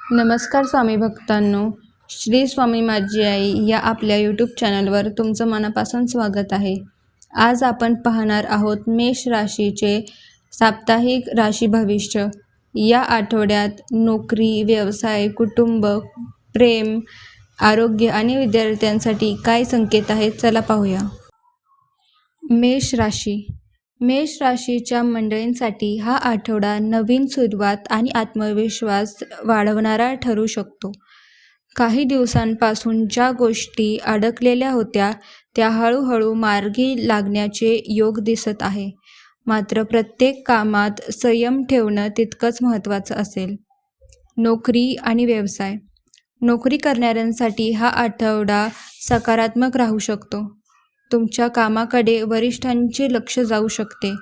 नमस्कार स्वामी भक्तांनो, श्री स्वामी माझी आई या आपल्या यूट्यूब चॅनलवर तुमचं मनापासून स्वागत आहे. आज आपण पाहणार आहोत मेष राशीचे साप्ताहिक राशी भविष्य. या आठवड्यात नोकरी, व्यवसाय, कुटुंब, प्रेम, आरोग्य आणि विद्यार्थ्यांसाठी काय संकेत आहेत, चला पाहूया. मेष राशी. मेष राशीच्या मंडळींसाठी हा आठवडा नवीन सुरुवात आणि आत्मविश्वास वाढवणारा ठरू शकतो. काही दिवसांपासून ज्या गोष्टी अडकलेल्या होत्या त्या हळूहळू मार्गी लागण्याचे योग दिसत आहे. मात्र प्रत्येक कामात संयम ठेवणं तितकंच महत्त्वाचं असेल. नोकरी आणि व्यवसाय. नोकरी करणाऱ्यांसाठी हा आठवडा सकारात्मक राहू शकतो. तुमच्या कामाकडे वरिष्ठांचे लक्ष जाऊ शकते.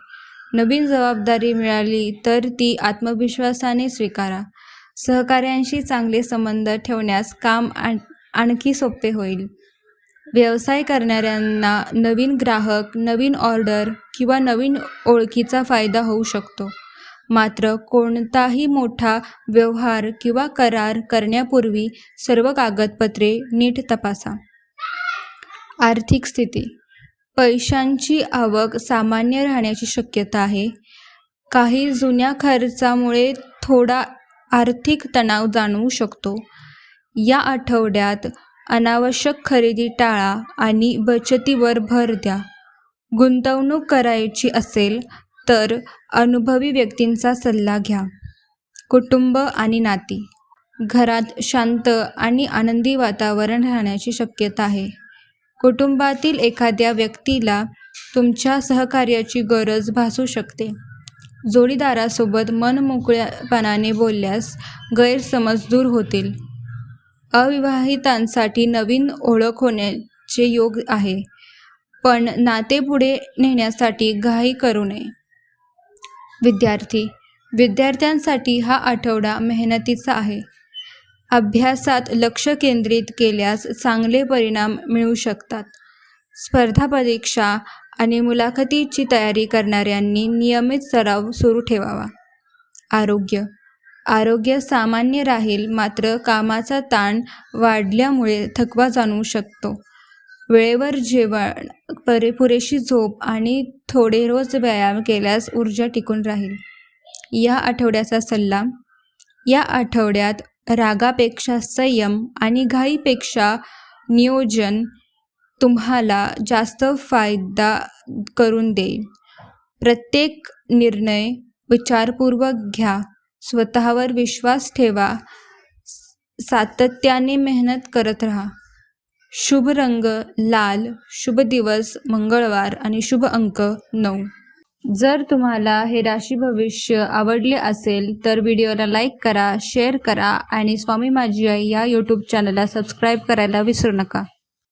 नवीन जबाबदारी मिळाली तर ती आत्मविश्वासाने स्वीकारा. सहकाऱ्यांशी चांगले संबंध ठेवण्यास काम आणखी सोपे होईल. व्यवसाय करणाऱ्यांना नवीन ग्राहक, नवीन ऑर्डर किंवा नवीन ओळखीचा फायदा होऊ शकतो. मात्र कोणताही मोठा व्यवहार किंवा करार करण्यापूर्वी सर्व कागदपत्रे नीट तपासा. आर्थिक स्थिती. पैशांची आवक सामान्य राहण्याची शक्यता आहे. काही जुन्या खर्चामुळे थोडा आर्थिक तणाव जाणवू शकतो. या आठवड्यात अनावश्यक खरेदी टाळा आणि बचतीवर भर द्या. गुंतवणूक करायची असेल तर अनुभवी व्यक्तींचा सल्ला घ्या. कुटुंब आणि नाती. घरात शांत आणि आनंदी वातावरण राहण्याची शक्यता आहे. कुटुंबातील एखाद्या व्यक्तीला तुमच्या सहकार्याची गरज भासू शकते. जोडीदारासोबत मनमोकळेपणाने बोलल्यास गैरसमज दूर होतील. अविवाहितांसाठी नवीन ओळख होण्याचे योग आहे, पण नाते पुढे नेण्यासाठी घाई करू नये. विद्यार्थी. विद्यार्थ्यांसाठी हा आठवडा मेहनतीचा आहे. अभ्यासात लक्ष केंद्रित केल्यास चांगले परिणाम मिळू शकतात. स्पर्धा परीक्षा आणि मुलाखतीची तयारी करणाऱ्यांनी नियमित सराव सुरू ठेवावा. आरोग्य. आरोग्य सामान्य राहील, मात्र कामाचा ताण वाढल्यामुळे थकवा जाणवू शकतो. वेळेवर जेवण, पुरेशी झोप आणि थोडे रोज व्यायाम केल्यास ऊर्जा टिकून राहील. या आठवड्याचा सल्ला. या आठवड्यात रागापेक्षा संयम आणि घाईपेक्षा नियोजन तुम्हाला जास्त फायदा करून देईल. प्रत्येक निर्णय विचारपूर्वक घ्या. स्वतःवर विश्वास ठेवा. सातत्याने मेहनत करत राहा. शुभ रंग लाल. शुभ दिवस मंगळवार आणि शुभ अंक 9. जर तुम्हाला हे राशी भविष्य आवडले असेल तर व्हिडिओला लाईक करा, शेअर करा आणि स्वामी माझी आई या यूट्यूब चॅनलला सबस्क्राईब करायला विसरू नका.